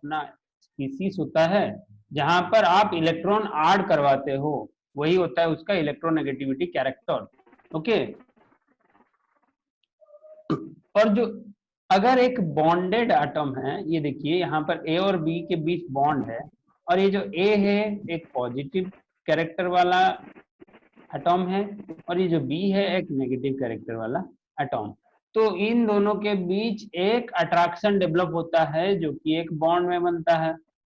अपना स्पीसीज होता है, जहां पर आप इलेक्ट्रॉन ऐड करवाते हो, वही होता है उसका इलेक्ट्रोनेगेटिविटी कैरेक्टर। ओके, और जो अगर एक बॉन्डेड एटम है, ये देखिए यहाँ पर ए और बी के बीच बॉन्ड है, और ये जो ए है एक पॉजिटिव कैरेक्टर वाला एटॉम है, और ये जो बी है एक नेगेटिव कैरेक्टर वाला एटॉम। तो इन दोनों के बीच एक अट्रैक्शन डेवलप होता है जो कि एक बॉन्ड में बनता है।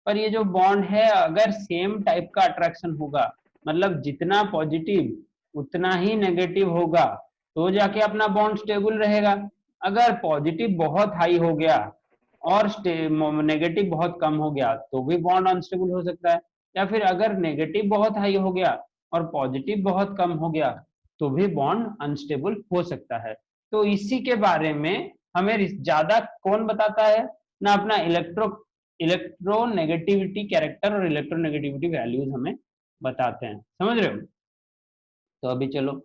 पर ये जो बॉन्ड है अगर सेम टाइप का अट्रैक्शन होगा, मतलब जितना पॉजिटिव उतना ही नेगेटिव होगा, तो जाके अपना बॉन्ड स्टेबल रहेगा। अगर पॉजिटिव बहुत हाई हो गया और नेगेटिव बहुत कम हो गया तो भी बॉन्ड अनस्टेबल हो सकता है, या फिर अगर नेगेटिव बहुत हाई हो गया और पॉजिटिव बहुत कम हो गया तो भी बॉन्ड अनस्टेबल हो सकता है। तो इसी के बारे में हमें ज्यादा कौन बताता है ना, अपना इलेक्ट्रोनेगेटिविटी कैरेक्टर और इलेक्ट्रोनेगेटिविटी वैल्यूज हमें बताते हैं, समझ रहे हो। तो अभी चलो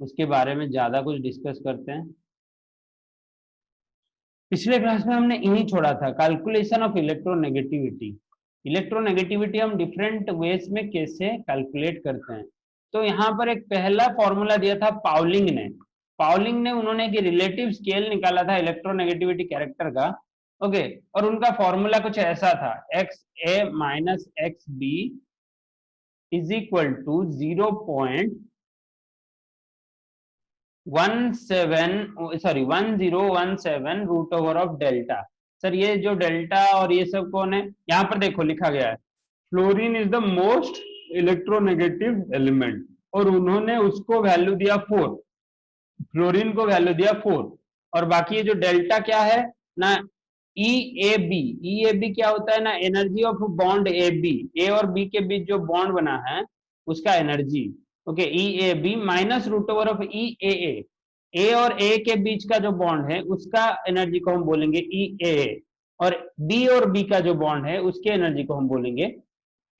उसके बारे में ज्यादा कुछ डिस्कस करते हैं। पिछले क्लास में हमने इन्हीं छोड़ा था, कैलकुलेशन ऑफ इलेक्ट्रोनेगेटिविटी। इलेक्ट्रोनेगेटिविटी हम डिफरेंट वेज में कैसे कैलकुलेट करते हैं। तो यहाँ पर एक पहला फॉर्मूला दिया था पाउलिंग ने उन्होंने एक रिलेटिव स्केल निकाला था इलेक्ट्रोनेगेटिविटी कैरेक्टर का। ओके, और उनका फॉर्मूला कुछ ऐसा था, X A minus X B is equal to 1017 root over of delta. Sir ये जो डेल्टा और ये सब कौन है, यहाँ पर देखो लिखा गया है fluorine is the most electronegative element, और उन्होंने उसको वैल्यू दिया 4, फ्लोरीन को वैल्यू दिया 4। और बाकी ये जो डेल्टा क्या है ना, ई ए बी क्या होता है ना, energy of bond A B, A और बी के बीच जो बॉन्ड बना है उसका energy. Okay, E A B minus root over of E A और ए के बीच का जो बॉन्ड है उसका एनर्जी को हम बोलेंगे ई ए, और बी और बी का जो बॉन्ड है उसके एनर्जी को हम बोलेंगे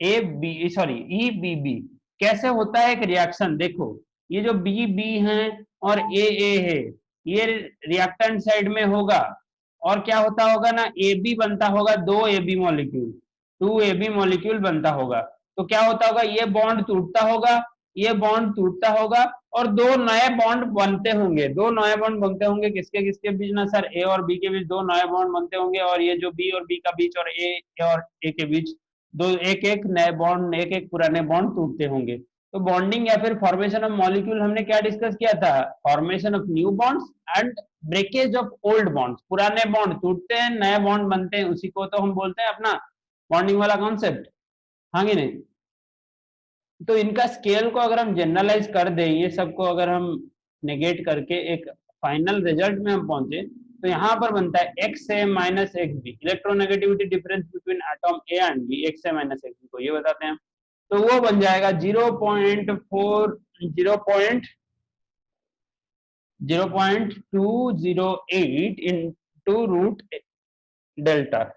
A B, sorry E B B. कैसे होता है एक रिएक्शन, देखो ये जो बी बी है और ए है, ये रिएक्टेंट साइड में होगा, और क्या होता होगा ना, ए बी बनता होगा, दो A B molecule, 2 AB molecule बनता होगा। तो क्या होता होगा, ये बॉन्ड टूटता होगा, ये बॉन्ड टूटता होगा, और दो नए बॉन्ड बनते होंगे, दो नए बॉन्ड बनते होंगे किसके किसके बीच ना सर, ए और बी के बीच दो नए बॉन्ड बनते होंगे, और ये जो बी और बी का बीच और ए के बीच दो एक एक नए बॉन्ड, एक एक पुराने बॉन्ड टूटते होंगे। तो बॉन्डिंग या फिर फॉर्मेशन ऑफ मॉलिक्यूल हमने क्या डिस्कस किया था, formation of new bonds and breakage of old bonds. पुराने बॉन्ड टूटते हैं, नए बॉन्ड बनते हैं, उसी को तो हम बोलते हैं अपना बॉन्डिंग वाला कॉन्सेप्ट, हाँ कि नहीं। तो इनका स्केल को अगर हम जनरलाइज कर दें, ये सबको अगर हम नेगेट करके एक फाइनल रिजल्ट में हम पहुंचे, तो यहाँ पर बनता है X A minus X B, electronegativity difference between atom A and B, X A minus X B को ये बताते हैं। तो वो बन जाएगा 0.208 into root delta.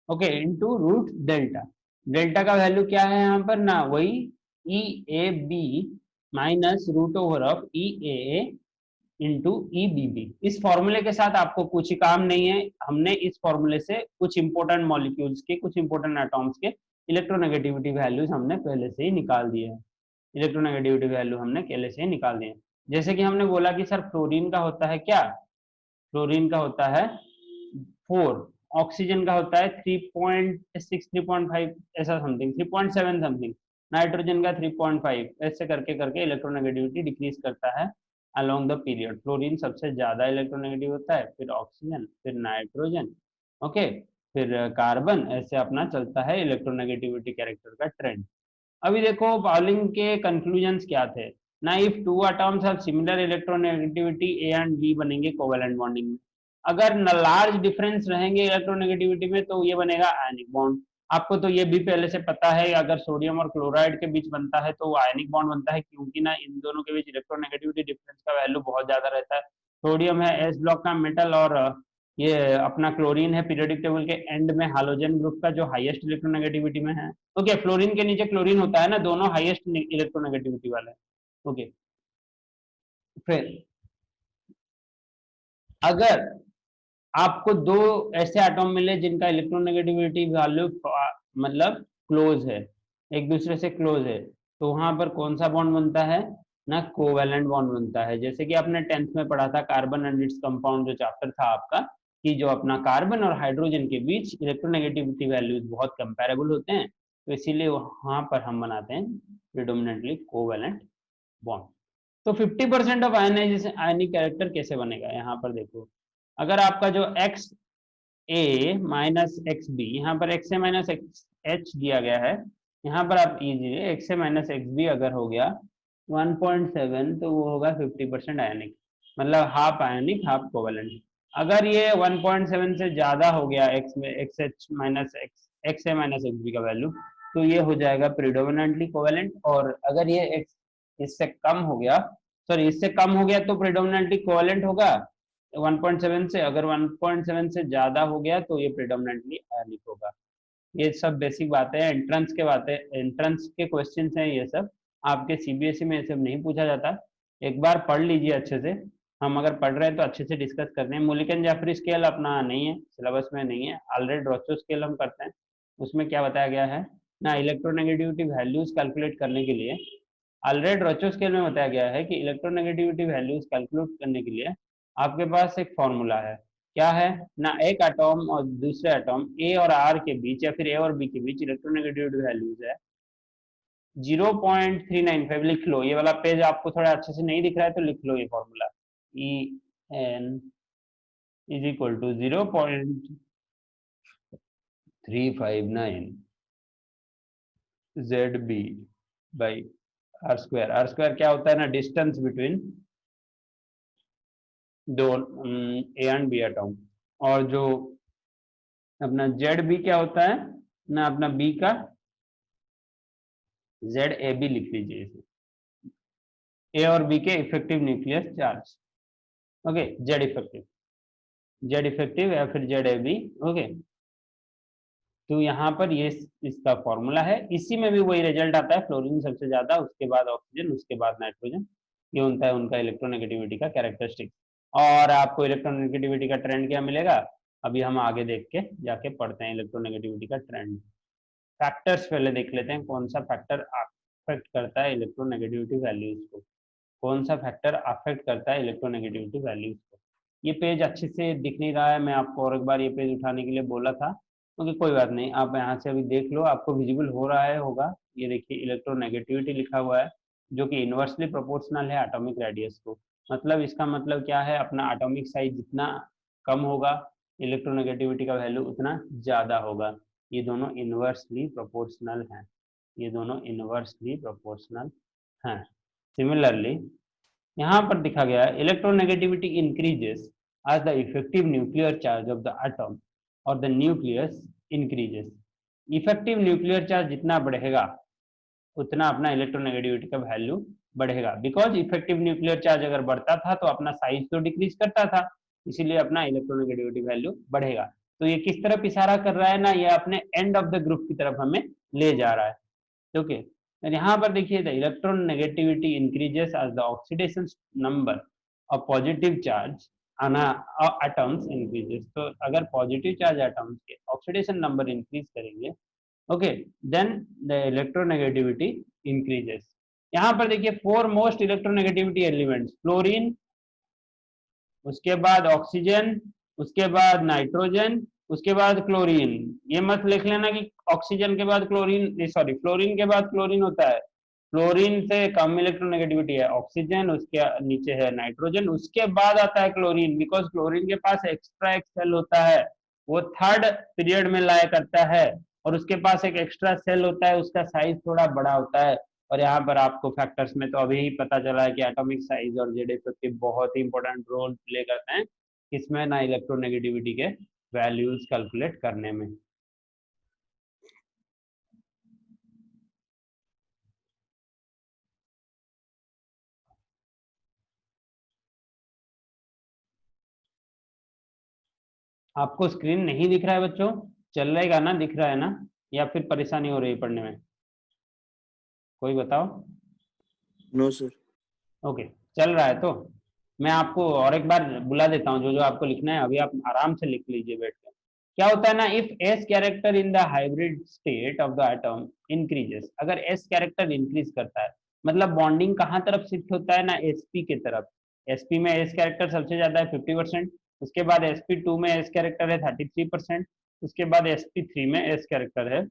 Okay, into root delta. Delta का वैल्यू क्या है यहाँ पर ना, वही E A B minus root over of E A into E B B. इस फॉर्मूले के साथ आपको कुछ ही काम नहीं है, हमने इस फॉर्मूले से कुछ इंपॉर्टेंट मॉलिक्यूल्स के, कुछ इंपॉर्टेंट एटॉम्स के इलेक्ट्रोनेगेटिविटी वैल्यूज हमने पहले से ही निकाल दिए हैं, इलेक्ट्रोनेगेटिविटी वैल्यू हमने पहले से ही निकाल दिए हैं। जैसे कि हमने बोला कि सर फ्लोरीन का होता है क्या, फ्लोरीन का होता है 4, ऑक्सीजन का होता है 3.6 3.5 ऐसा समथिंग, 3.7 समथिंग, नाइट्रोजन का 3.5, ऐसे करके करके इलेक्ट्रोनेगेटिविटी डिक्रीज करता है अलोंग द पीरियड। फ्लोरीन सबसे ज्यादा इलेक्ट्रोनेगेटिव होता है, फिर ऑक्सीजन, फिर नाइट्रोजन, ओके, फिर कार्बन, ऐसे अपना चलता है इलेक्ट्रोनेगेटिविटी कैरेक्टर का ट्रेंड। अभी देखो पाउलिंग के कंक्लूजन्स क्या थे ना, if two atoms have similar electronegativity A and B बनेंगे कोवेलेंट बॉन्डिंग में। अगर लार्ज डिफरेंस रहेंगे इलेक्ट्रोनेगेटिविटी में तो ये बनेगा आयनिक बॉन्ड। आपको तो ये भी पहले से पता है, अगर सोडियम और क्लोराइड के बीच बनता है तो वो आयनिक बॉन्ड बनता है, क्योंकि ना इन दोनों के बीच इलेक्ट्रोनेगेटिविटी डिफरेंस का वैल्यू बहुत ज्यादा रहता है। सोडियम है एस ब्लॉक का मेटल, और ये अपना क्लोरीन है पीरियोडिक टेबल के एंड में हाइड्रोजन ग्रुप का जो हाईएस्ट इलेक्ट्रोनेगेटिविटी में है। ओके, फ्लोरीन के नीचे क्लोरीन होता है ना, दोनों हाईएस्ट इलेक्ट्रोनेगेटिविटी वाले। ओके, फिर अगर आपको दो ऐसे एटॉम मिले जिनका इलेक्ट्रोनेगेटिविटी वैल्यू मतलब क्लोज है, एक दूसरे से क्लोज है, तो वहां पर कौन सा बॉन्ड बनता है ना, कोवैलेंट बॉन्ड बनता है। जैसे कि आपने 10th में पढ़ा था कार्बन एंड इट्स कंपाउंड जो चैप्टर था आपका, कि जो अपना कार्बन और हाइड्रोजन के बीच इलेक्ट्रोनेगेटिविटी वैल्यूज बहुत कंपेरेबल होते हैं, तो इसीलिए वहां पर हम बनाते हैं प्रिडोमिनेटली कोवैलेंट बॉन्ड। तो 50% ऑफ आयनाइजेशन आयनिक कैरेक्टर कैसे बनेगा, यहाँ पर देखो, अगर आपका जो x A minus X B, यहाँ पर x A minus x H दिया गया है, यहाँ पर आप लीजिए x A minus X B अगर हो गया 1.7, तो वो होगा 50% आयनिक, मतलब हाफ आयनिक हाफ कोवैलेंट। अगर ये 1.7 से ज्यादा हो गया एक्स में x H minus x A minus X B का वैल्यू, तो ये हो जाएगा प्रिडोमिनेंटली कोवैलेंट। और अगर ये एक्स इससे कम हो गया, सॉरी इससे कम हो गया, तो प्रिडोमिनेंटली कोवैलेंट होगा 1.7 से। अगर 1.7 से ज्यादा हो गया तो ये प्रिडोमिनेंटली आयनिक होगा। ये सब बेसिक बातें हैं, एंट्रेंस के बातें, एंट्रेंस के क्वेश्चंस हैं ये सब, आपके सीबीएसई में ये सब नहीं पूछा जाता। एक बार पढ़ लीजिए अच्छे से, हम अगर पढ़ रहे हैं तो अच्छे से डिस्कस करते हैं। मुलिकन जाफरी स्केल अपना नहीं है, सिलेबस में नहीं है, ऑलरेडी रोचो स्केल हम करते हैं। उसमें क्या बताया गया है ना, इलेक्ट्रोनेगेटिविटी वैल्यूज कैलकुलेट करने के लिए, ऑलरेडी रोचो स्केल में बताया गया है कि इलेक्ट्रोनेगेटिविटी वैल्यूज कैलकुलेट करने के लिए आपके पास एक फॉर्मूला है। क्या है ना, एक एटॉम और दूसरे एटॉम ए और आर के बीच या फिर ए और बी के बीच इलेक्ट्रोनेगेटिविटी वैल्यूज है 0.395। लिख लो, ये वाला पेज आपको थोड़ा अच्छे से नहीं दिख रहा है तो लिख लो ये formula, E N is equal to 0.359 Z B by R square. R square क्या होता है ना, डिस्टेंस बिटवीन दो ए एंड बी एटॉम। और जो अपना जेड बी क्या होता है ना, अपना बी का जेड ए बी लिख लीजिए इसे, ए और बी के effective nuclear charge. Okay, Z effective या फिर जेड ए बी। ओके, तो यहाँ पर ये इसका फॉर्मूला है, इसी में भी वही रिजल्ट आता है, फ्लोरीन सबसे ज्यादा, उसके बाद ऑक्सीजन, उसके बाद नाइट्रोजन। ये होता है उनका इलेक्ट्रोनेगेटिविटी का कैरेक्टरिस्टिक। और आपको इलेक्ट्रोनेगेटिविटी का ट्रेंड क्या मिलेगा, अभी हम आगे देख के जाके पढ़ते हैं इलेक्ट्रोनेगेटिविटी का ट्रेंड। फैक्टर्स पहले देख लेते हैं, कौन सा फैक्टर अफेक्ट करता है इलेक्ट्रोनेगेटिविटी वैल्यूज को, कौन सा फैक्टर अफेक्ट करता है इलेक्ट्रोनेगेटिविटी वैल्यूज को। ये पेज अच्छे से दिख नहीं रहा है, मैं आपको और एक बार ये पेज उठाने के लिए बोला था, क्योंकि कोई बात नहीं, आप यहाँ से अभी देख लो, आपको विजिबल हो रहा है होगा। ये देखिए इलेक्ट्रोनेगेटिविटी लिखा हुआ है, जो कि इनवर्सली प्रोपोर्शनल है एटॉमिक रेडियस को। मतलब इसका मतलब क्या है, अपना एटॉमिक साइज जितना कम होगा इलेक्ट्रोनेगेटिविटी का वैल्यू उतना ज्यादा होगा। ये दोनों इनवर्सली प्रोपोर्शनल हैं, ये दोनों इनवर्सली प्रोपोर्शनल हैं। सिमिलरली यहाँ पर दिखा गया है electronegativity increases as the effective nuclear charge of the atom or the nucleus increases। Effective nuclear charge जितना बढ़ेगा उतना अपना इलेक्ट्रोनेगेटिविटी का वैल्यू बढ़ेगा, बिकॉज इफेक्टिव न्यूक्लियर चार्ज अगर बढ़ता था तो अपना साइज तो डिक्रीज करता था, इसीलिए अपना इलेक्ट्रोनेगेटिविटी वैल्यू बढ़ेगा। तो ये किस तरफ इशारा कर रहा है ना, ये अपने एंड ऑफ द ग्रुप की तरफ हमें ले जा रहा है। ओके, यहाँ पर देखिए the electron negativity increases as the oxidation number of positive charge atoms increases. तो अगर पॉजिटिव चार्ज एटम्स के ऑक्सीडेशन नंबर इंक्रीज करेंगे, okay, then the electronegativity increases. यहाँ पर देखिए four most electronegativity elements, fluorine, उसके बाद ऑक्सीजन, उसके बाद नाइट्रोजन, उसके बाद क्लोरीन। ये मत लिख लेना कि ऑक्सीजन के बाद क्लोरीन, सॉरी फ्लोरीन के बाद क्लोरीन होता है, फ्लोरीन से कम इलेक्ट्रोनेगेटिविटी है ऑक्सीजन, उसके नीचे है नाइट्रोजन, उसके बाद आता है क्लोरीन, बिकॉज क्लोरीन के पास एक्स्ट्रा एक सेल होता है, वो थर्ड पीरियड में लाया करता है, और उसके पास एक एक्स्ट्रा सेल होता है, उसका साइज थोड़ा बड़ा होता है। और यहाँ पर आपको फैक्टर्स में तो अभी ही पता चला है कि एटॉमिक साइज और जेड इफेक्टिव बहुत ही इंपॉर्टेंट रोल प्ले करते हैं इसमें ना, इलेक्ट्रोनेगेटिविटी के वैल्यूज कैलकुलेट करने में। आपको स्क्रीन नहीं दिख रहा है बच्चों, चल रहेगा ना, दिख रहा है ना, या फिर परेशानी हो रही है पढ़ने में, कोई बताओ। No sir. ओके, चल रहा है तो मैं आपको और एक बार बुला देता हूँ, जो जो आपको लिखना है अभी आप आराम से लिख लीजिए बैठ के। क्या होता है ना, if S character in the hybrid state of the atom increases, अगर एस कैरेक्टर इंक्रीज करता है मतलब बॉन्डिंग कहाँ तरफ शिफ्ट होता है ना, एसपी के तरफ। एसपी में एस कैरेक्टर सबसे ज्यादा है 50%, उसके बाद sp2 में एस कैरेक्टर है 33%, उसके बाद sp3 में एस कैरेक्टर है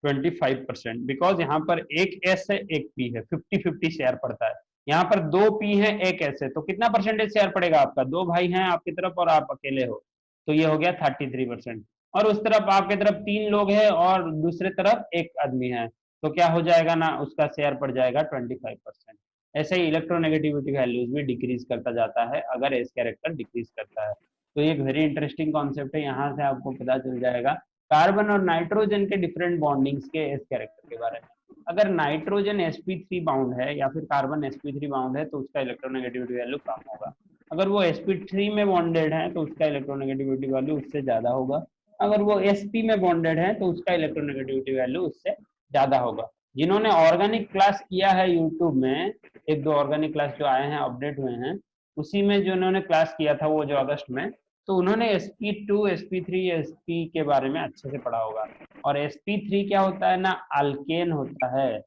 25%। बिकॉज यहाँ पर एक एस है एक पी है, 50-50 शेयर पड़ता है। यहाँ पर दो पी है एक एस है, तो कितना परसेंटेज शेयर पड़ेगा आपका, दो भाई हैं आपकी तरफ और आप अकेले हो, तो ये हो गया 33%। और उस तरफ आपके तरफ तीन लोग हैं और दूसरे तरफ एक आदमी है, तो क्या हो जाएगा ना, उसका शेयर पड़ जाएगा 25%। ऐसे ही इलेक्ट्रोनेगेटिविटी वैल्यूज भी डिक्रीज करता जाता है अगर एस कैरेक्टर डिक्रीज करता है। तो ये एक वेरी इंटरेस्टिंग कॉन्सेप्ट है, यहाँ से आपको पता चल जाएगा कार्बन और नाइट्रोजन के डिफरेंट बॉन्डिंग्स के एस कैरेक्टर के बारे में। अगर नाइट्रोजन sp3 बाउंड है या फिर कार्बन sp3 बाउंड है तो उसका इलेक्ट्रोनेगेटिविटी वैल्यू कम होगा। अगर वो sp3 में बॉन्डेड है तो उसका इलेक्ट्रोनेगेटिविटी वैल्यू उससे ज्यादा होगा। अगर वो sp में बॉन्डेड है तो उसका इलेक्ट्रोनेगेटिविटी वैल्यू उससे ज्यादा होगा। जिन्होंने ऑर्गेनिक क्लास किया है यूट्यूब में, एक दो ऑर्गेनिक क्लास जो आए हैं अपडेट हुए हैं, उसी में जो उन्होंने क्लास किया था वो जो अगस्त में, तो उन्होंने sp2 sp3 sp के बारे में अच्छे से पढ़ा होगा। और sp3 क्या होता है ना, अल्केन होता है,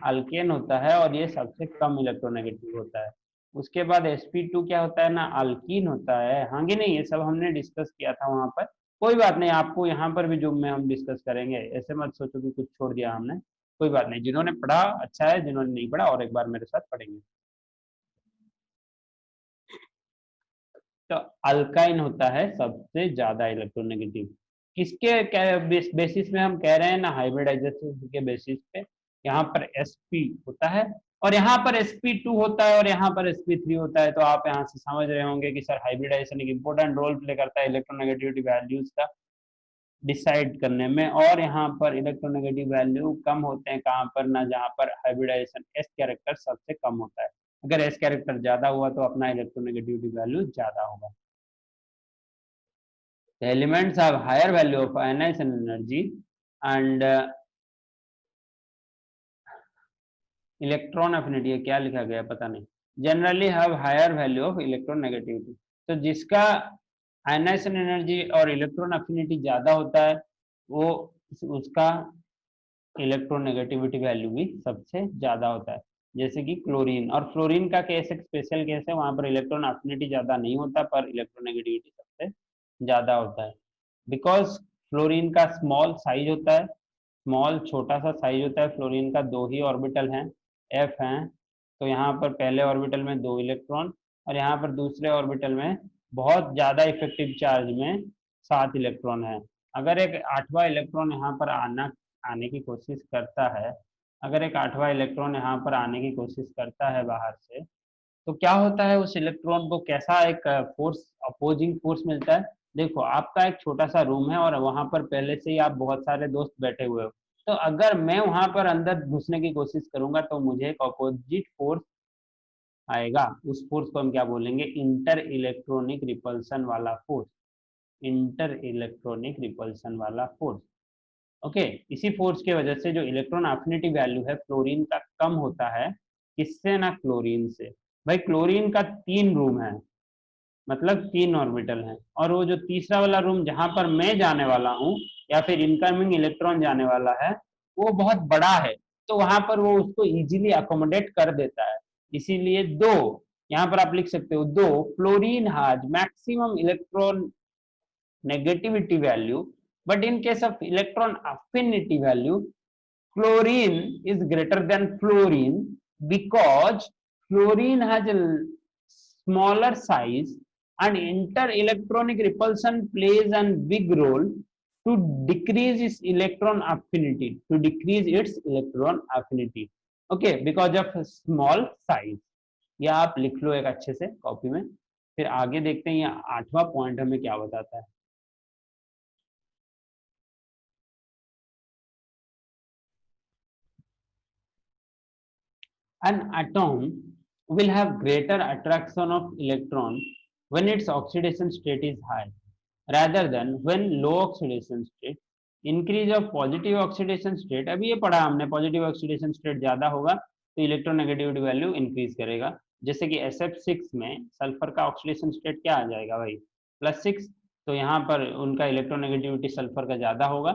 अल्केन होता है और ये सबसे कम इलेक्ट्रोनेगेटिव होता है। उसके बाद sp2 क्या होता है ना, अल्कीन होता है। हाँ कि नहीं, ये सब हमने डिस्कस किया था वहां पर। कोई बात नहीं, आपको यहाँ पर भी जूम में हम डिस्कस करेंगे, ऐसे मत सोचो कि कुछ छोड़ दिया हमने। कोई बात नहीं, जिन्होंने पढ़ा अच्छा है, जिन्होंने नहीं पढ़ा और एक बार मेरे साथ पढ़ेंगे। तो अल्काइन होता है सबसे ज्यादा इलेक्ट्रोनेगेटिव। किसके बेसिस में हम कह रहे हैं ना, हाइब्रिडाइजेशन के बेसिस पे। यहाँ पर sp होता है और यहाँ पर sp2 होता है और यहाँ पर sp3 होता है, तो आप यहाँ से समझ रहे होंगे कि सर हाइब्रिडाइजेशन एक इंपॉर्टेंट रोल प्ले करता है इलेक्ट्रोनेगेटिविटी वैल्यूज का डिसाइड करने में। और यहाँ पर इलेक्ट्रोनेगेटिव वैल्यू कम होते हैं कहाँ पर ना, जहाँ पर हाइब्रिडाइजेशन एस कैरेक्टर सबसे कम होता है। अगर एस कैरेक्टर ज्यादा हुआ तो अपना इलेक्ट्रोनेगेटिविटी वैल्यू ज्यादा होगा। The elements have higher value of ionization energy and electron affinity, ये क्या लिखा गया पता नहीं, generally have higher value of electron negativity। तो जिसका आयनाइजेशन एनर्जी और इलेक्ट्रॉन अफिनिटी ज्यादा होता है वो उसका इलेक्ट्रोनेगेटिविटी वैल्यू भी सबसे ज्यादा होता है। जैसे कि क्लोरीन और फ्लोरीन का केस एक स्पेशल केस है, वहां पर इलेक्ट्रॉन अफिनिटी ज्यादा नहीं होता पर इलेक्ट्रोनेगेटिविटी सबसे ज्यादा होता है। बिकॉज फ्लोरीन का स्मॉल साइज होता है, स्मॉल छोटा सा साइज होता है। फ्लोरीन का दो ही ऑर्बिटल हैं, एफ हैं, तो यहाँ पर पहले ऑर्बिटल में दो इलेक्ट्रॉन और यहाँ पर दूसरे ऑर्बिटल में बहुत ज्यादा इफेक्टिव चार्ज में 7 इलेक्ट्रॉन है। अगर एक आठवां इलेक्ट्रॉन यहाँ पर आने की कोशिश करता है, अगर एक आठवां इलेक्ट्रॉन यहाँ पर आने की कोशिश करता है बाहर से, तो क्या होता है, उस इलेक्ट्रॉन को कैसा एक फोर्स, अपोजिंग फोर्स मिलता है। देखो आपका एक छोटा सा रूम है और वहां पर पहले से ही आप बहुत सारे दोस्त बैठे हुए हो, तो अगर मैं वहां पर अंदर घुसने की कोशिश करूंगा तो मुझे एक अपोजिट फोर्स आएगा। उस फोर्स को हम क्या बोलेंगे, इंटर इलेक्ट्रॉनिक रिपल्सन वाला फोर्स, इंटर इलेक्ट्रॉनिक रिपल्सन वाला फोर्स। ओके, इसी फोर्स की वजह से जो इलेक्ट्रॉन अफिनिटी वैल्यू है फ्लोरीन का कम होता है। किससे ना, क्लोरीन से। भाई क्लोरीन का 3 रूम है, मतलब 3 ऑर्बिटल हैं, और वो जो तीसरा वाला रूम जहां पर मैं जाने वाला हूँ या फिर इनकमिंग इलेक्ट्रॉन जाने वाला है वो बहुत बड़ा है, तो वहां पर वो उसको इजीली अकोमोडेट कर देता है। इसीलिए दो, यहाँ पर आप लिख सकते हो, दो fluorine has maximum electron negativity value, but in case of electron affinity value chlorine is greater than fluorine, because fluorine has a smaller size and inter-electronic repulsion plays a big role to decrease its electron affinity, to decrease its electron affinity, okay, because of small size। या आप लिख लो एक अच्छे से copy में, फिर आगे देखते हैं ये 8वां पॉइंट हमें क्या बताता है। An atom will have greater attraction of electron when its oxidation state is high rather than when low oxidation state। Increase of positive oxidation state, अभी ये पढ़ा हमने, पॉजिटिव ऑक्सीडेशन स्टेट ज्यादा होगा तो इलेक्ट्रोनेगेटिविटी वैल्यू इंक्रीज करेगा। जैसे कि SF6 में सल्फर का ऑक्सीडेशन स्टेट क्या आ जाएगा भाई, +6। तो यहाँ पर उनका इलेक्ट्रोनेगेटिविटी सल्फर का ज्यादा होगा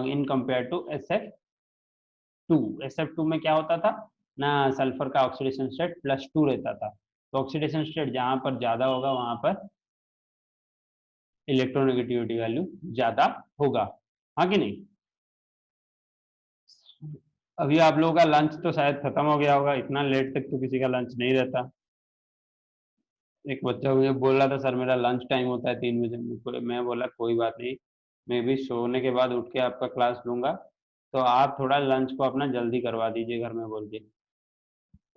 in compare to SF2। SF2 में क्या होता था ना, सल्फर का ऑक्सीडेशन स्टेट +2 रहता था। तो ऑक्सीडेशन स्टेट जहां पर ज्यादा होगा वहां पर इलेक्ट्रोनेगेटिविटी वैल्यू ज्यादा होगा, हाँ कि नहीं। अभी आप लोगों का लंच तो शायद खत्म हो गया होगा, इतना लेट तक तो किसी का लंच नहीं रहता। एक बच्चा मुझे बोल रहा था सर मेरा लंच टाइम होता है 3 बजे, मैं बोला कोई बात नहीं, मैं भी सोने के बाद उठ के आपका क्लास लूंगा, तो आप थोड़ा लंच को अपना जल्दी करवा दीजिए घर में बोल के।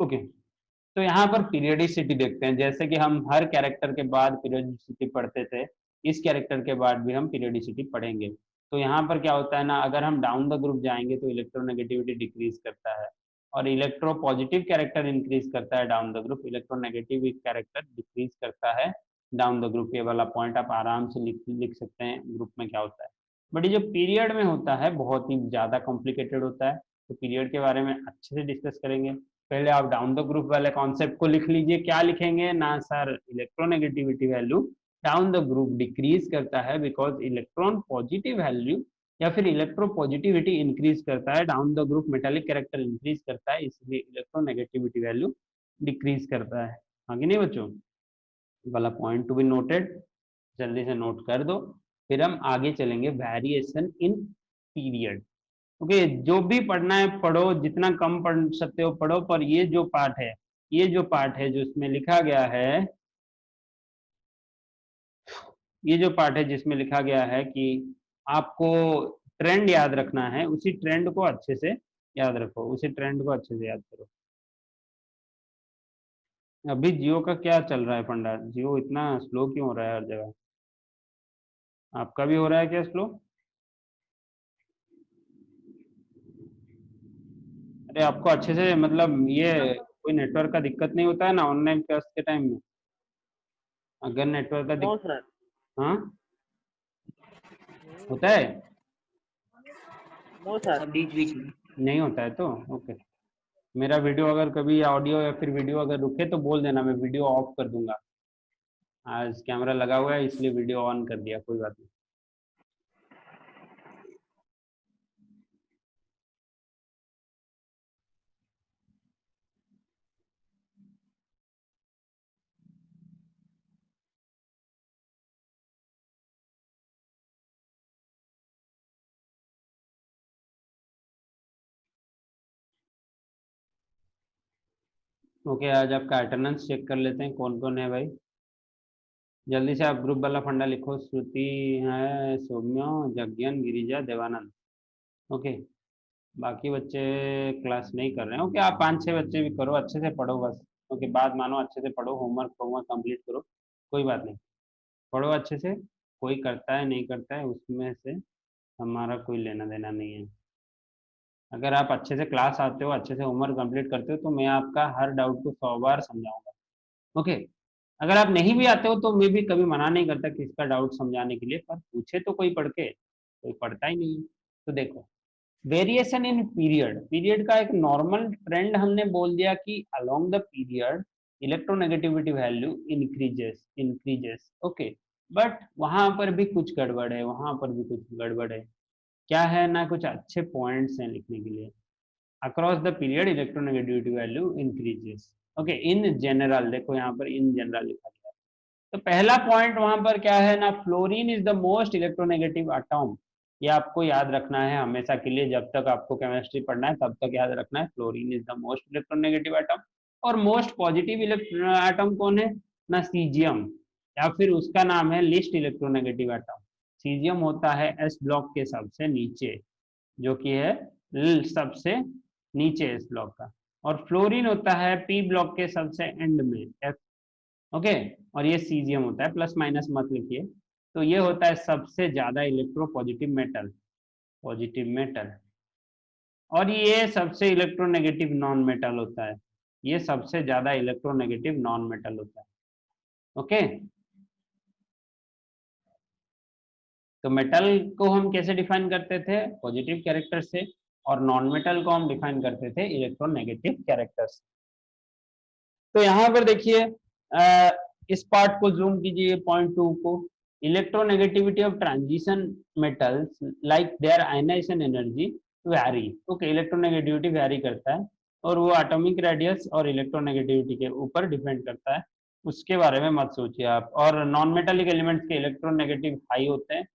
ओके, तो यहाँ पर पीरियडिसिटी देखते हैं, जैसे कि हम हर कैरेक्टर के बाद पीरियडिसिटी पढ़ते थे, इस कैरेक्टर के बाद भी हम पीरियडिसिटी पढ़ेंगे। तो यहाँ पर क्या होता है ना, अगर हम डाउन द ग्रुप जाएंगे तो इलेक्ट्रोनेगेटिविटी डिक्रीज करता है, और इलेक्ट्रो पॉजिटिव कैरेक्टर इंक्रीज करता है down the group, electronegative character decrease करता है डाउन द ग्रुप। ये वाला पॉइंट आप आराम से लिख सकते हैं ग्रुप में क्या होता है। बट ये जो पीरियड में होता है बहुत ही ज्यादा कॉम्प्लिकेटेड होता है, तो पीरियड के बारे में अच्छे से डिस्कस करेंगे। पहले आप डाउन द ग्रुप वाले कॉन्सेप्ट को लिख लीजिए, क्या लिखेंगे ना sir, electronegativity value down the group decrease करता है बिकॉज इलेक्ट्रॉन पॉजिटिव वैल्यू या फिर इलेक्ट्रो पॉजिटिविटी इंक्रीज करता है down the group, metallic character increase करता है, इसलिए इलेक्ट्रोनेगेटिविटी वैल्यू डिक्रीज करता है। आगे नहीं बच्चों, वाला पॉइंट टू बी नोटेड, जल्दी से नोट कर दो। फिर हम आगे चलेंगे, वेरिएशन इन पीरियड। ओके, जो भी पढ़ना है पढ़ो, जितना कम पढ़ सकते हो पढ़ो, पर ये जो पार्ट है, ये जो पार्ट है जो इसमें लिखा गया है, ये जो पार्ट है जिसमें लिखा गया है कि आपको ट्रेंड याद रखना है, उसी ट्रेंड को अच्छे से याद रखो, उसी ट्रेंड को अच्छे से याद करो। अभी जियो का क्या चल रहा है फंडा, जियो इतना स्लो क्यों हो रहा है हर जगह, आपका भी हो रहा है क्या स्लो? अरे आपको अच्छे से मतलब ये कोई नेटवर्क का दिक्कत नहीं होता है ना ऑनलाइन क्लास के टाइम में? अगर नेटवर्क का नो दिक्कत, सर। हाँ होता है, नो सर, बीच बीच में। नहीं होता है तो ओके। मेरा वीडियो अगर कभी ऑडियो या फिर वीडियो अगर रुके तो बोल देना, मैं वीडियो ऑफ कर दूंगा। आज कैमरा लगा हुआ है इसलिए वीडियो ऑन कर दिया, कोई बात नहीं। ओके, आज आपका अटेंडेंस चेक कर लेते हैं कौन कौन है भाई। जल्दी से आप ग्रुप वाला फंडा लिखो, श्रुति है, सौम्य, जगन, गिरिजा, देवानंद। ओके, बाकी बच्चे क्लास नहीं कर रहे हैं। ओके, आप 5-6 बच्चे भी करो, अच्छे से पढ़ो बस। ओके, बात मानो, अच्छे से पढ़ो, होमवर्क होमवर्क कंप्लीट करो, कोई बात नहीं, पढ़ो अच्छे से। कोई करता है नहीं करता है उसमें से हमारा कोई लेना देना नहीं है। अगर आप अच्छे से क्लास आते हो, अच्छे से होमवर्क कंप्लीट करते हो, तो मैं आपका हर डाउट को 100 बार समझाऊंगा। ओके, अगर आप नहीं भी आते हो तो मैं भी कभी मना नहीं करता किसी का डाउट समझाने के लिए, पर पूछे तो कोई पढ़ के, कोई पढ़ता ही नहीं है। तो देखो, वेरिएशन इन पीरियड, पीरियड का एक नॉर्मल ट्रेंड हमने बोल दिया कि along the period electronegativity value increases increases. Okay, but वहां पर भी कुछ गड़बड़ है, वहां पर भी कुछ गड़बड़ है। क्या है ना, कुछ अच्छे पॉइंट्स हैं लिखने के लिए। Across the period electronegativity value increases. Okay, in general, देखो यहाँ पर इन जनरल लिखा गया है। तो पहला पॉइंट वहां पर क्या है ना, fluorine is the most electronegative atom. ये आपको याद रखना है हमेशा के लिए, जब तक आपको केमिस्ट्री पढ़ना है तब तक याद रखना है, fluorine is the most electronegative atom. और मोस्ट पॉजिटिव एटॉम कौन है ना, सीजियम, या फिर उसका नाम है लिस्ट इलेक्ट्रोनेगेटिव एटॉम। सीजियम होता है एस ब्लॉक के सबसे नीचे, जो कि है सबसे नीचे इस ब्लॉक का, और फ्लोरीन होता है पी ब्लॉक के सबसे एंड में, एफ। ओके, और ये सीजियम होता है, प्लस माइनस मत लिखिए। तो ये होता है सबसे ज्यादा electro positive metal, positive metal, और ये सबसे इलेक्ट्रोनेगेटिव नॉन मेटल होता है, ये सबसे ज्यादा इलेक्ट्रोनेगेटिव नॉन मेटल होता है। ओके, तो मेटल को हम कैसे डिफाइन करते थे, पॉजिटिव कैरेक्टर से, और नॉन मेटल को हम डिफाइन करते थे इलेक्ट्रोनेगेटिव कैरेक्टर से। तो यहाँ पर देखिए इस पार्ट को जूम कीजिए, पॉइंट 2 को। Electronegativity of transition metals like their ionization energy vary. Okay, electronegativity vary करता है और वो एटॉमिक रेडियस और इलेक्ट्रोनेगेटिविटी के ऊपर डिपेंड करता है, उसके बारे में मत सोचिए आप। और नॉन मेटालिक एलिमेंट्स के इलेक्ट्रोनेगेटिव हाई होते हैं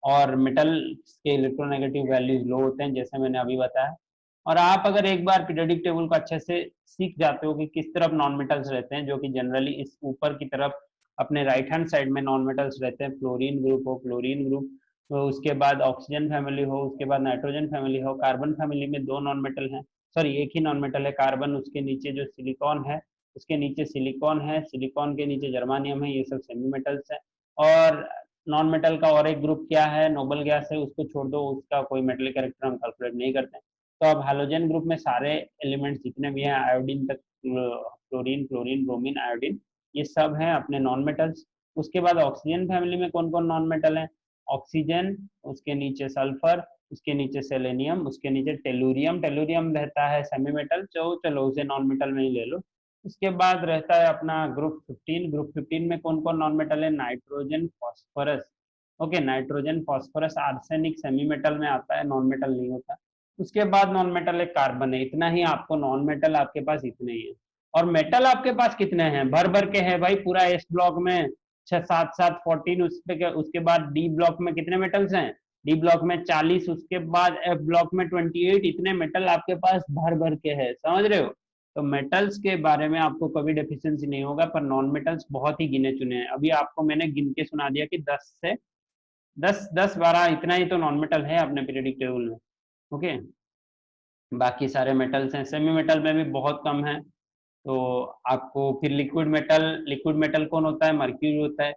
और मेटल के इलेक्ट्रोनेगेटिव वैल्यूज लो होते हैं, जैसे मैंने अभी बताया। और आप अगर एक बार पीरियोडिक टेबल को अच्छे से सीख जाते हो कि किस तरफ नॉन मेटल्स रहते हैं, जो कि जनरली इस ऊपर की तरफ अपने राइट हैंड साइड में नॉन मेटल्स रहते हैं, फ्लोरीन ग्रुप हो, क्लोरीन ग्रुप, तो उसके बाद ऑक्सीजन फैमिली हो, उसके बाद नाइट्रोजन फैमिली हो, कार्बन फैमिली में 2 नॉन मेटल हैं, सॉरी एक ही नॉन मेटल है कार्बन, उसके नीचे जो सिलिकॉन है, उसके नीचे सिलिकॉन है, सिलिकॉन के नीचे जर्मानियम है, ये सब सेमी मेटल्स है। और नॉन मेटल का और एक ग्रुप क्या है, नोबल गैस है, उसको छोड़ दो, उसका कोई मेटलिक कैरेक्टर हम कैलकुलेट नहीं करते। तो अब हैलोजन ग्रुप में सारे एलिमेंट्स जितने भी हैं आयोडीन तक, क्लोरीन, क्लोरीन, ब्रोमीन, आयोडीन, ये सब हैं अपने नॉन मेटल्स। उसके बाद ऑक्सीजन फैमिली में कौन कौन नॉन मेटल है, ऑक्सीजन, उसके नीचे सल्फर, उसके नीचे सेलेनियम, उसके नीचे टेलुरियम, टेलुरियम रहता है सेमी मेटल, चलो उसे नॉन मेटल में ही ले लो। उसके बाद रहता है अपना ग्रुप 15। ग्रुप 15 में कौन कौन नॉन मेटल है, nitrogen, phosphorus. Okay, nitrogen, phosphorus, arsenic semi metal में आता है, नॉन मेटल नहीं होता। उसके बाद नॉन मेटल है कार्बन है। इतना ही आपको नॉन मेटल आपके पास इतने ही है। और मेटल आपके पास कितने हैं, भर भर के है भाई, पूरा एस ब्लॉक में 6 7 7 14, उसके बाद डी ब्लॉक में कितने मेटल्स हैं, डी ब्लॉक में 40, उसके बाद एफ ब्लॉक में 28, इतने मेटल आपके पास भर भर के है, समझ रहे हो। तो मेटल्स के बारे में आपको कभी डेफिशिएंसी नहीं होगा, पर नॉन मेटल्स बहुत ही गिने चुने हैं। अभी आपको मैंने गिन के सुना दिया कि 10 12 इतना ही तो नॉन मेटल है अपने पीरियोडिक टेबल में। ओके, बाकी सारे मेटल्स हैं, सेमी मेटल में भी बहुत कम है। तो आपको फिर लिक्विड मेटल कौन होता है, मर्क्यूरी होता है।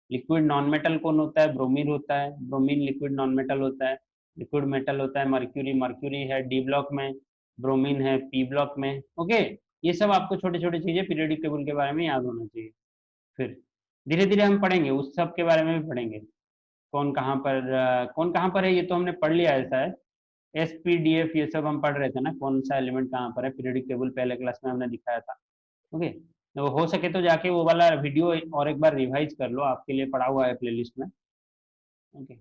लिक्विड नॉन मेटल कौन होता है, ब्रोमीन होता है, ब्रोमीन लिक्विड नॉन मेटल होता है। लिक्विड मेटल होता है मर्क्यूरी, मर्क्यूरी है डी ब्लॉक में, ब्रोमीन है पी ब्लॉक में। ओके, ये सब आपको छोटी छोटी चीजें पीरियोडिक टेबल के बारे में याद होना चाहिए। फिर धीरे धीरे हम पढ़ेंगे, उस सब के बारे में भी पढ़ेंगे, कौन कहाँ पर है, ये तो हमने पढ़ लिया है शायद। एस पी डी एफ ये सब हम पढ़ रहे थे ना, कौन सा एलिमेंट कहाँ पर है, पीरियोडिक टेबल पहले क्लास में हमने दिखाया था। ओके, तो हो सके तो जाके वो वाला वीडियो और एक बार रिवाइज कर लो, आपके लिए पड़ा हुआ है प्लेलिस्ट में। ओके,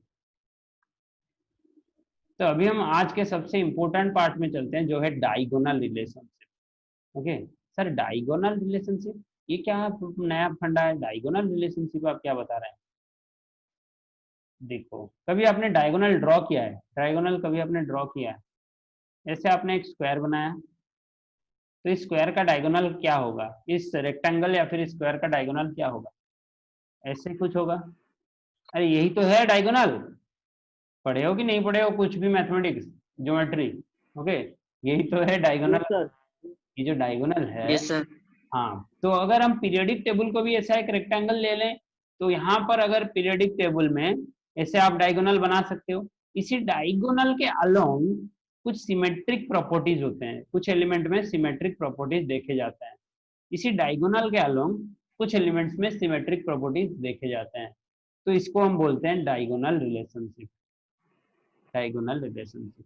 तो अभी हम आज के सबसे इंपॉर्टेंट पार्ट में चलते हैं, जो है diagonal relationship. Okay sir, diagonal relationship ये क्या नया फंडा है, डायगोनल रिलेशनशिप आप क्या बता रहे हैं। देखो, कभी आपने डायगोनल ड्रॉ किया है, डायगोनल कभी आपने ड्रॉ किया है, जैसे आपने एक स्क्वायर बनाया, तो इस स्क्वायर का डायगोनल क्या होगा, इस रेक्टेंगल या फिर स्क्वायर का डायगोनल क्या होगा, ऐसे कुछ होगा। अरे यही तो है डायगोनल, पढ़े हो कि नहीं पढ़े हो कुछ भी मैथमेटिक्स, ज्योमेट्री। ओके, यही तो है डायगोनल। Yes sir. ये जो डायगोनल है, यस सर। हाँ, तो अगर हम पीरियोडिक टेबल को भी ऐसा एक रेक्टेंगल ले लें, तो यहाँ पर अगर पीरियोडिक टेबल में ऐसे आप डायगोनल बना सकते हो। इसी डायगोनल के अलोंग कुछ सिमेट्रिक प्रॉपर्टीज होते हैं, कुछ एलिमेंट में सिमेट्रिक प्रॉपर्टीज देखे जाते हैं। इसी डायगोनल के अलोंग कुछ एलिमेंट्स में सिमेट्रिक प्रॉपर्टीज देखे जाते हैं, तो इसको हम बोलते हैं डायगोनल रिलेशनशिप, डायगोनल रिलेशनशिप।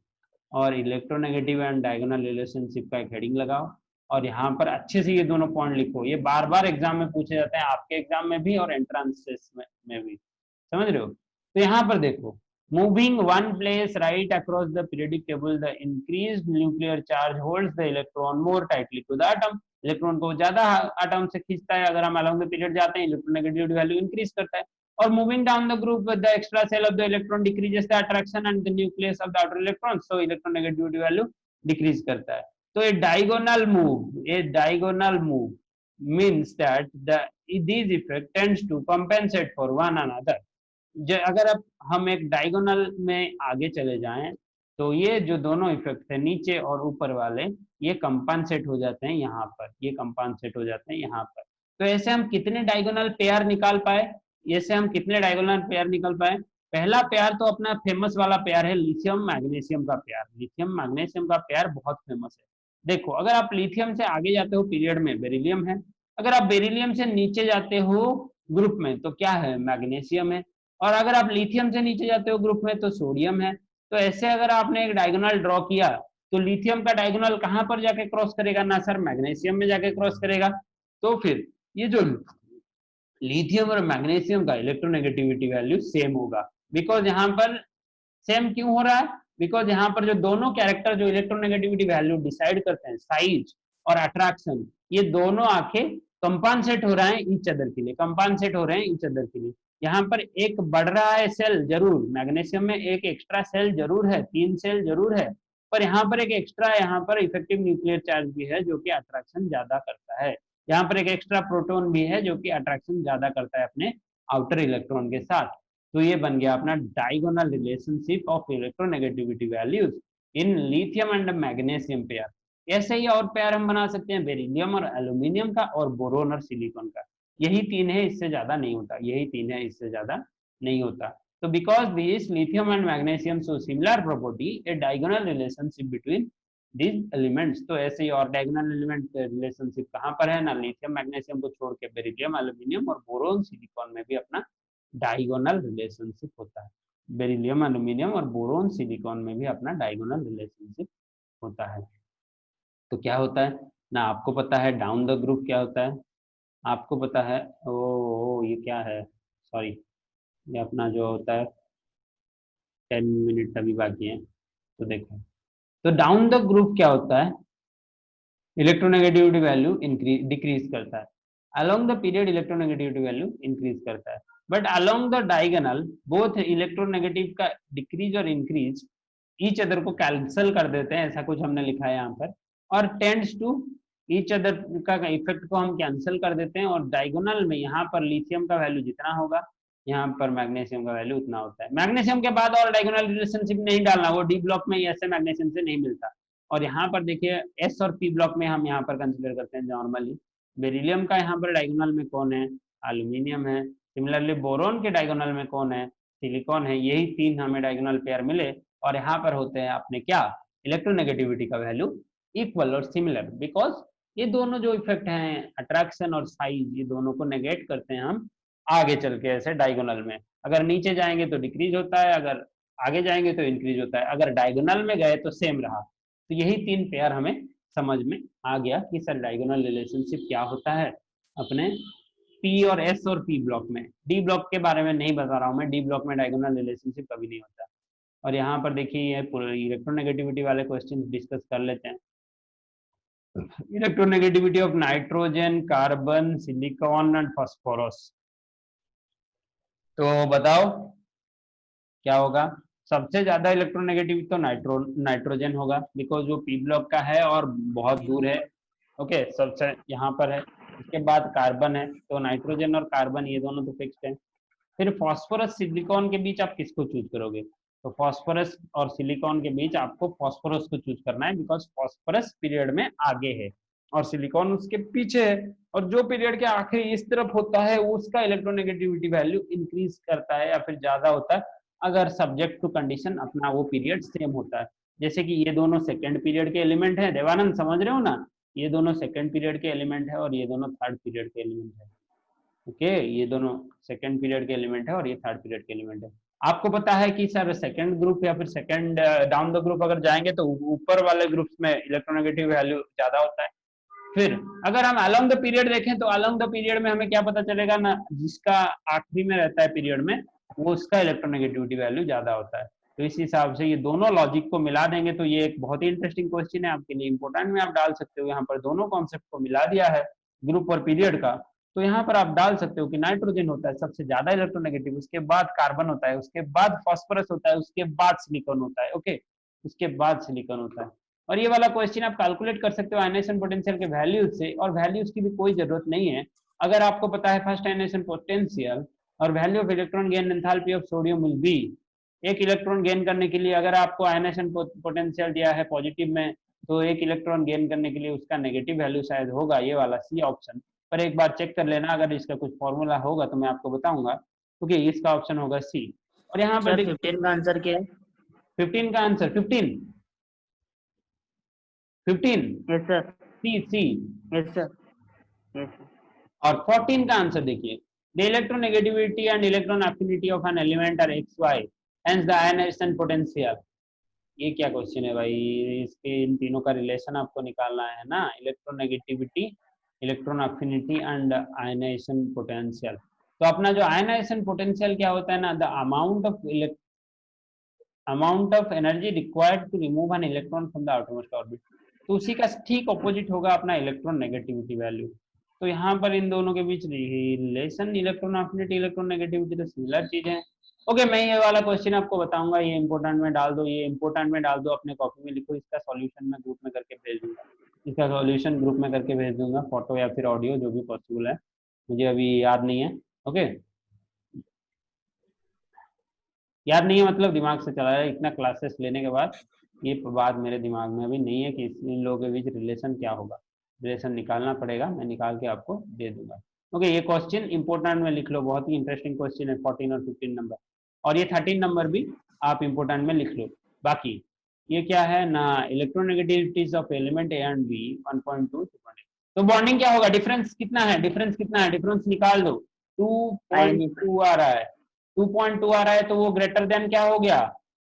और इलेक्ट्रोनेगेटिव एंड डायगोनल रिलेशनशिप का एक हेडिंग लगाओ, और यहाँ पर अच्छे से ये दोनों पॉइंट लिखो, ये बार बार एग्जाम में पूछे जाते हैं, आपके एग्जाम में भी और एंट्रांस में भी, समझ रहे हो। तो यहाँ पर देखो, moving one place right across the periodic table the increased nuclear charge holds the electron more tightly to the atom. Electron को ज्यादा एटम से खींचता है, अगर हम अलोंग द पीरियड जाते हैं, इलेक्ट्रोनेगेटिविटी वैल्यू इंक्रीज करता है। और moving down the group with the extra shell of the electron decreases the attraction and the nucleus of the outer electron, so electronegativity value decrease करता है। तो a diagonal move means that these effect tends to compensate for one another। अगर अब हम एक diagonal में आगे चले जाएं, तो ये जो दोनों इफेक्ट है नीचे और ऊपर वाले, ये कंपनसेट हो जाते हैं यहाँ पर, ये कंपनसेट हो जाते हैं यहाँ पर। तो ऐसे हम कितने डायगोनल पेयर निकाल पाए, ऐसे हम कितने डायगोनल पेयर निकल पाए। पहला पेयर तो अपना फेमस वाला पेयर है लिथियम मैग्नीशियम का पेयर, लिथियम मैग्नीशियम का पेयर बहुत फेमस है। देखो, अगर आप लिथियम से आगे जाते हो पीरियड में, बेरिलियम है। अगर आप बेरिलियम से नीचे जाते हो ग्रुप में, तो क्या है, मैग्नीशियम है। और अगर आप लिथियम से नीचे जाते हो ग्रुप में, तो सोडियम है। तो ऐसे अगर आपने एक डायगोनल ड्रॉ किया, तो लिथियम का डायगोनल कहाँ पर जाके क्रॉस करेगा ना सर, मैग्नीशियम में जाके क्रॉस करेगा। तो फिर ये जो लिथियम और मैग्नीशियम का इलेक्ट्रोनेगेटिविटी वैल्यू सेम होगा, बिकॉज यहाँ पर सेम क्यों हो रहा है, बिकॉज यहाँ पर जो दोनों कैरेक्टर जो इलेक्ट्रोनेगेटिविटी वैल्यू डिसाइड करते हैं, साइज और अट्रैक्शन, ये दोनों आंखें कंपनसेट हो रहे हैं ईच अदर के लिए, कंपनसेट हो रहे हैं ईच अदर के लिए। यहाँ पर एक बढ़ रहा है सेल जरूर, मैग्नीशियम में एक एक्स्ट्रा सेल जरूर है, 3 सेल जरूर है, पर यहाँ पर एक एक्स्ट्रा यहाँ पर इफेक्टिव न्यूक्लियर चार्ज भी है जो कि अट्रैक्शन ज्यादा करता है। यहाँ पर एक एक्स्ट्रा प्रोटॉन भी है जो कि अट्रैक्शन ज्यादा करता है अपने आउटर इलेक्ट्रॉन के साथ। तो ये बन गया अपना diagonal relationship of electronegativity values in lithium and magnesium pair. ऐसे ही और पेयर हम बना सकते हैं बेरिलियम और एल्यूमिनियम का, और बोरोन और सिलिकॉन का। यही 3 है, इससे ज्यादा नहीं होता, यही 3 है, इससे ज्यादा नहीं होता। तो because this lithium and magnesium show similar property, A diagonal relationship between these elements. तो ऐसे ही और डायगोनल एलिमेंट रिलेशनशिप कहाँ पर है ना, लिथियम मैग्नीशियम को छोड़ के बेरिलियम एल्यूमिनियम और बोरोन सिलिकॉन में भी अपना डायगोनल रिलेशनशिप होता है। बेरिलियम एल्यूमिनियम और बोरोन सिलिकॉन में भी अपना डायगोनल रिलेशनशिप होता है। तो क्या होता है ना, आपको पता है डाउन द ग्रुप क्या होता है, आपको पता है। ओ ये क्या है, सॉरी, ये अपना जो होता है 10 मिनट अभी बाकी है, तो देखो। तो डाउन द ग्रुप क्या होता है, इलेक्ट्रोनेगेटिविटी वैल्यू इंक्रीज डिक्रीज करता है, along the period electronegativity value increase करता है, but along the diagonal both electronegative का डिक्रीज और इंक्रीज ईच अदर को कैंसल कर देते हैं, ऐसा कुछ हमने लिखा है यहाँ पर, और टेंड्स टू ईच अदर का इफेक्ट को हम कैंसिल कर देते हैं, और डायगोनल में यहाँ पर लिथियम का वैल्यू जितना होगा यहाँ पर मैग्नीशियम का वैल्यू उतना होता है। मैग्नीशियम के बाद और डायगोनल रिलेशनशिप नहीं डालना, वो डी ब्लॉक में ऐसे मैग्नीशियम से नहीं मिलता। और यहाँ पर देखिए एस और पी ब्लॉक में हम यहाँ पर कंसिडर करते हैं नॉर्मली। बेरिलियम का यहाँ पर डायगोनल में कौन है, एल्यूमिनियम है। सिमिलरली बोरोन के डायगोनल में कौन है, सिलिकॉन है। यही 3 हमें डायगोनल पेयर मिले, और यहाँ पर होते हैं अपने क्या, इलेक्ट्रोनेगेटिविटी का वैल्यू इक्वल और सिमिलर, बिकॉज ये दोनों जो इफेक्ट हैं अट्रैक्शन और साइज, ये दोनों को नेगेट करते हैं हम आगे चल के ऐसे डायगोनल में। अगर नीचे जाएंगे तो डिक्रीज होता है, अगर आगे जाएंगे तो इंक्रीज होता है, अगर डायगोनल में गए तो सेम रहा। तो यही 3 पेयर हमें समझ में आ गया कि सर डायगोनल रिलेशनशिप क्या होता है अपने पी और एस और पी ब्लॉक में। डी ब्लॉक के बारे में नहीं बता रहा हूँ मैं, डी ब्लॉक में डायगोनल रिलेशनशिप कभी नहीं होता। और यहाँ पर देखिए इलेक्ट्रोनेगेटिविटी वाले क्वेश्चन डिस्कस कर लेते हैं। Electronegativity of nitrogen, carbon, silicon and phosphorus. तो बताओ क्या होगा। सबसे ज्यादा इलेक्ट्रोनेगेटिव तो नाइट्रोजन होगा, बिकॉज वो पी ब्लॉक का है और बहुत दूर है। ओके, सबसे यहाँ पर है। उसके बाद कार्बन है, तो नाइट्रोजन और कार्बन ये दोनों तो फिक्स्ड है। फिर फास्फोरस सिलिकॉन के बीच आप किसको चूज करोगे, तो फास्फोरस और सिलिकॉन के बीच आपको फास्फोरस को चूज करना है, बिकॉज फास्फोरस पीरियड में आगे है और सिलिकॉन उसके पीछे है। और जो पीरियड के आखिर इस तरफ होता है उसका इलेक्ट्रोनेगेटिविटी वैल्यू इंक्रीज करता है या फिर ज्यादा होता है, अगर सब्जेक्ट टू कंडीशन अपना वो पीरियड सेम होता है। जैसे कि ये दोनों सेकेंड पीरियड के एलिमेंट है, देवानंद समझ रहे हो ना, ये दोनों सेकेंड पीरियड के एलिमेंट है और ये दोनों थर्ड पीरियड के एलिमेंट है। ओके, ये दोनों सेकंड पीरियड के एलिमेंट है और ये थर्ड पीरियड के एलिमेंट है। आपको पता है कि सर सेकंड ग्रुप या फिर सेकंड डाउन द ग्रुप अगर जाएंगे तो ऊपर वाले ग्रुप्स में इलेक्ट्रोनेगेटिव वैल्यू ज्यादा होता है। फिर अगर हम अलोंग द पीरियड देखें तो अलोंग द पीरियड में हमें क्या पता चलेगा ना, जिसका आखिरी में रहता है पीरियड में वो उसका इलेक्ट्रोनेगेटिविटी वैल्यू ज्यादा होता है। तो इस हिसाब से ये दोनों लॉजिक को मिला देंगे तो ये एक बहुत ही इंटरेस्टिंग क्वेश्चन है आपके लिए, इंपॉर्टेंट में आप डाल सकते हो। यहाँ पर दोनों कॉन्सेप्ट को मिला दिया है, ग्रुप और पीरियड का। तो यहाँ पर आप डाल सकते हो कि नाइट्रोजन होता है सबसे ज्यादा इलेक्ट्रोनेगेटिव, उसके बाद कार्बन होता है, उसके बाद फास्फोरस होता है, उसके बाद सिलिकॉन होता है। ओके, उसके बाद सिलिकॉन होता है। और ये वाला क्वेश्चन आप कैलकुलेट कर सकते हो आयनेशन पोटेंशियल के वैल्यूज से, और वैल्यूज की भी कोई जरूरत नहीं है। अगर आपको पता है फर्स्ट आयनेशन पोटेंशियल और value of electron gain enthalpy of sodium will be, एक इलेक्ट्रॉन गेन करने के लिए अगर आपको आयनेशन पोटेंशियल दिया है पॉजिटिव में, तो एक इलेक्ट्रॉन गेन करने के लिए उसका नेगेटिव वैल्यू शायद होगा ये वाला सी ऑप्शन। पर एक बार चेक कर लेना, अगर इसका कुछ फॉर्मूला होगा तो मैं आपको बताऊंगा। ओके, इसका ऑप्शन होगा सी। और यहाँ पर 15 का आंसर क्या है? 15 का answer 15 15 yes sir, C C. Yes sir, yes sir. और 14 का आंसर देखिए, the electronegativity and electron affinity of an element are X Y, hence the ionization potential. ये क्या क्वेश्चन है भाई, इसके इन तीनों का रिलेशन आपको निकालना है ना, electronegativity electron affinity and ionization potential. तो अपना जो आयनाइजेशन पोटेंशियल क्या होता है ना, the amount of energy required to remove an electron from the outermost orbit. तो उसी का ठीक ऑपोजिट होगा अपना इलेक्ट्रॉन नेगेटिविटी वैल्यू। तो यहाँ पर इन दोनों के बीच relation electron affinity electron negativity तो सिमिलर चीज है। ओके, मैं ये वाला क्वेश्चन आपको बताऊंगा, ये इंपोर्टेंट में डाल दो, ये इंपोर्टेंट में डाल दो, अपने कॉपी में लिखो, इसका सॉल्यूशन मैं ग्रुप में करके भेज दूंगा, इसका सॉल्यूशन ग्रुप में करके भेज दूंगा, फोटो या फिर ऑडियो जो भी पॉसिबल है, मुझे अभी याद नहीं है। ओके, याद नहीं है मतलब दिमाग से चला है, इतना क्लासेस लेने के बाद ये बात मेरे दिमाग में अभी नहीं है कि इन लोगों के बीच रिलेशन क्या होगा, रिलेशन निकालना पड़ेगा, मैं निकाल के आपको दे दूंगा। ओके, ये क्वेश्चन इंपोर्टेंट में लिख लो, बहुत ही इंटरेस्टिंग क्वेश्चन है, 14 और 15 नंबर, और ये 13 नंबर भी आप इंपोर्टेंट में लिख लो। बाकी ये क्या है ना, electronegativities of element A and B 1.2 तो बॉन्डिंग क्या होगा, डिफरेंस कितना है, डिफरेंस कितना है, डिफरेंस निकाल दो, 2.2 आ रहा है, 2.2 आ रहा है, तो वो ग्रेटर देन क्या हो गया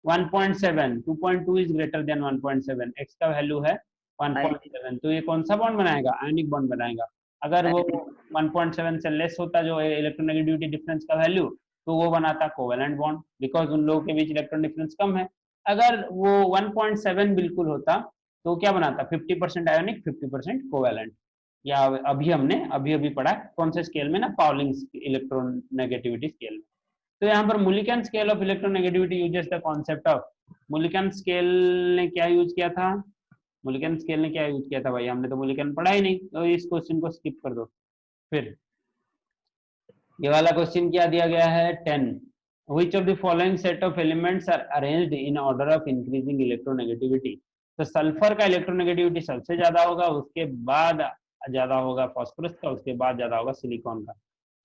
1.7, 2.2 इज ग्रेटर देन 1.7, एक्स का वैल्यू है 1.7, तो ये कौन सा बॉन्ड बनाएगा, आयनिक बॉन्ड बनाएगा। अगर वो 1.7 से लेस होता जो इलेक्ट्रोनेगेटिविटी डिफरेंस का वैल्यू, तो वो बनाता कोवेलेंट बॉन्ड, बिकॉज उन लोगों के बीच इलेक्ट्रॉन डिफरेंस कम है। अगर वो 1.7 बिल्कुल होता तो क्या बनाता 50% आयोनिक 50% कोवेलेंट, या अभी अभी पढ़ा कौन से स्केल में ना, पाउलिंग इलेक्ट्रॉन नेगेटिविटी स्केल में। तो यहाँ पर Mulliken scale of electronegativity uses the concept of, Mulliken scale ने क्या यूज किया था, मुलिकन स्केल ने क्या यूज किया था भाई, हमने तो मुलिकन पढ़ा ही नहीं, तो इस क्वेश्चन को स्किप कर दो। फिर ये वाला क्वेश्चन क्या दिया गया है 10, which of the following set of elements are arranged in order of increasing electronegativity। तो सल्फर का इलेक्ट्रोनेगेटिविटी सबसे ज्यादा होगा, उसके बाद ज्यादा होगा फॉस्फोरस का, उसके बाद ज्यादा होगा सिलिकॉन का।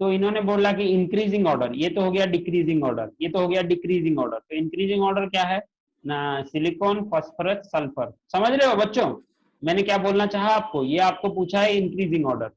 तो इन्होंने बोला कि इंक्रीजिंग ऑर्डर, ये तो हो गया डिक्रीजिंग ऑर्डर, ये तो हो गया डिक्रीजिंग ऑर्डर, तो इंक्रीजिंग ऑर्डर क्या है ना, सिलिकॉन फॉस्फोरस सल्फर, समझ रहे हो बच्चों मैंने क्या बोलना चाहा आपको, ये आपको पूछा है इंक्रीजिंग ऑर्डर,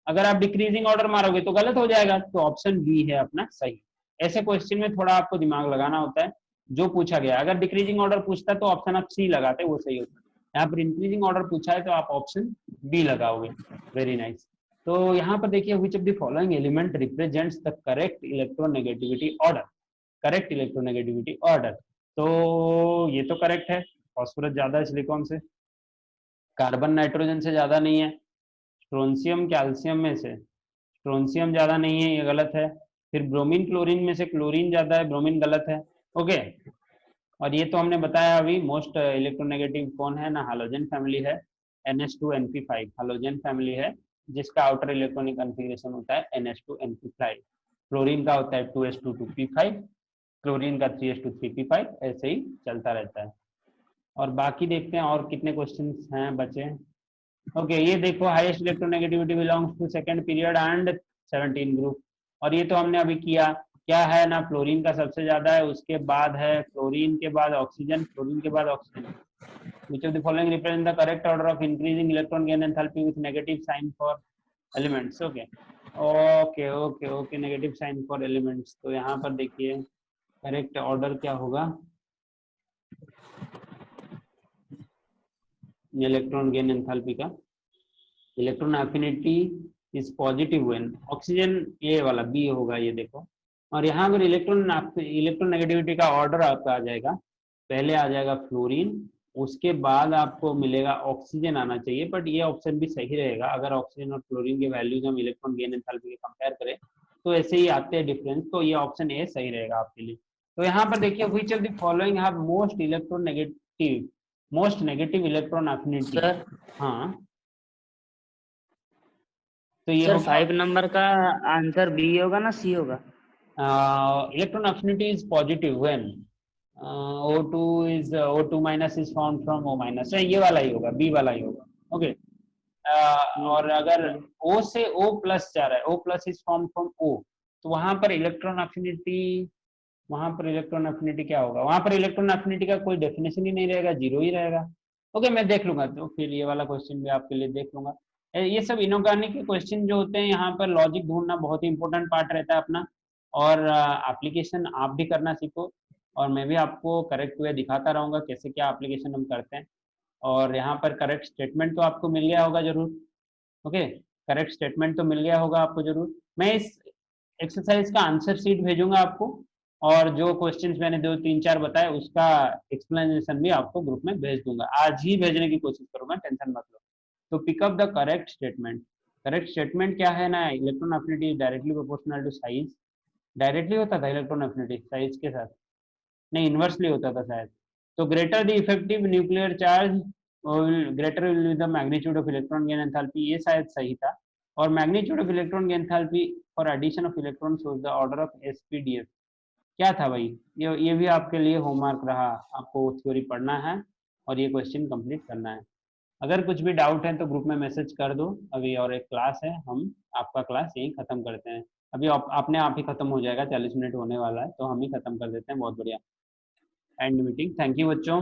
अगर आप डिक्रीजिंग ऑर्डर मारोगे तो गलत हो जाएगा, तो ऑप्शन बी है अपना सही। ऐसे क्वेश्चन में थोड़ा आपको दिमाग लगाना होता है, जो पूछा गया अगर डिक्रीजिंग ऑर्डर पूछता तो ऑप्शन आप सी लगाते, वो सही होता, यहाँ पर इंक्रीजिंग ऑर्डर पूछा है तो आप ऑप्शन बी लगाओगे। Very nice. तो यहाँ पर देखिए which of the following element represents the correct electronegativity order, correct electronegativity order, तो ये तो करेक्ट है, फॉस्फोरस ज्यादा है सिलिकॉन से, कार्बन नाइट्रोजन से ज्यादा नहीं है, स्ट्रोंशियम कैल्शियम में से स्ट्रोंशियम ज्यादा नहीं है, ये गलत है, फिर ब्रोमीन क्लोरीन में से क्लोरीन ज्यादा है, ब्रोमीन गलत है। ओके, और ये तो हमने बताया अभी, मोस्ट इलेक्ट्रोनेगेटिव कौन है ना, हालोजन फैमिली है, NH2NP5 हालोजन फैमिली है, जिसका आउटर इलेक्ट्रॉनिक कन्फिग्रेशन होता है NH2NP5, क्लोरीन का होता है 2s2 2p5, क्लोरीन का 3s2 3p5, ऐसे ही चलता रहता है। और बाकी देखते हैं और कितने क्वेश्चन हैं बचे। ओके, ये देखो highest electronegativity belongs to second period and 17 group, और ये तो हमने अभी किया, क्या है ना, फ्लोरीन का सबसे ज्यादा है, उसके बाद है फ्लोरीन के बाद ऑक्सीजन, फ्लोरीन के बाद oxygen. Which of the following represent the correct order of increasing electron gain enthalpy with negative sign for elements? Okay, okay okay okay, negative sign for elements, तो यहाँ पर देखिए करेक्ट ऑर्डर क्या होगा, electron gain enthalpy का, electron affinity is positive when oxygen, ये वाला B होगा ये देखो, और यहाँ पर इलेक्ट्रॉन नेगेटिविटी का ऑर्डर आपका आ जाएगा, पहले आ जाएगा फ्लोरीन, उसके बाद आपको मिलेगा ऑक्सीजन आना चाहिए, बट ये ऑप्शन भी सही रहेगा, अगर ऑक्सीजन और फ्लोरीन के वैल्यूज हम इलेक्ट्रॉन गेन एंथैल्पी के कंपेयर करें तो ऐसे ही आते हैं डिफरेंस, तो ये ऑप्शन ए सही रहेगा आपके लिए। तो यहाँ पर देखिए which of the following have most negative electron affinity. Sir हाँ, तो ये सर होगा 5 नंबर का आंसर बी होगा ना सी होगा? electron affinity is positive when O2 minus is found from O minus, ये वाला ही होगा, बी वाला ही होगा। ओके, और अगर O से O प्लस जा रहा है, O plus is form from O, तो वहां पर इलेक्ट्रॉन अफिनिटी क्या होगा, वहां पर इलेक्ट्रॉन अफिनिटी का कोई डेफिनेशन ही नहीं रहेगा, जीरो ही रहेगा। ओके, मैं देख लूंगा, तो फिर ये वाला क्वेश्चन भी आपके लिए देख लूंगा। ये सब इनऑर्गेनिक के क्वेश्चन जो होते हैं, यहाँ पर लॉजिक ढूंढना बहुत ही इंपॉर्टेंट पार्ट रहता है अपना, और एप्लीकेशन आप भी करना सीखो, और मैं भी आपको करेक्ट वे दिखाता रहूंगा कैसे क्या एप्लीकेशन हम करते हैं, और यहाँ पर करेक्ट स्टेटमेंट तो आपको मिल गया होगा जरूर। ओके, करेक्ट स्टेटमेंट तो मिल गया होगा आपको जरूर। मैं इस एक्सरसाइज का आंसर शीट भेजूंगा आपको, और जो क्वेश्चंस मैंने 2 3 4 बताए उसका एक्सप्लेनेशन भी आपको ग्रुप में भेज दूंगा। आज ही भेजने की कोशिश करूंगा, टेंशन मत लो। तो pick up the correct statement. Correct statement क्या है ना, electron affinity directly proportional to size. Directly होता था इलेक्ट्रॉन अफिनिटी साइज के साथ, नहीं इन्वर्सली होता था शायद। तो greater the effective nuclear charge greater will be the magnitude of electron gain enthalpy, ये शायद सही था। और magnitude of electron gain enthalpy for addition of electron shows the order of SPDF. क्या था भाई, ये भी आपके लिए होमवर्क रहा, आपको थ्योरी पढ़ना है और ये क्वेश्चन कंप्लीट करना है। अगर कुछ भी डाउट है तो ग्रुप में मैसेज कर दो। अभी और एक क्लास है, हम आपका क्लास यहीं खत्म करते हैं। अभी आपने आप ही खत्म हो जाएगा, 40 मिनट होने वाला है, तो हम ही खत्म कर देते हैं। बहुत बढ़िया, एंड मीटिंग। थैंक यू बच्चों।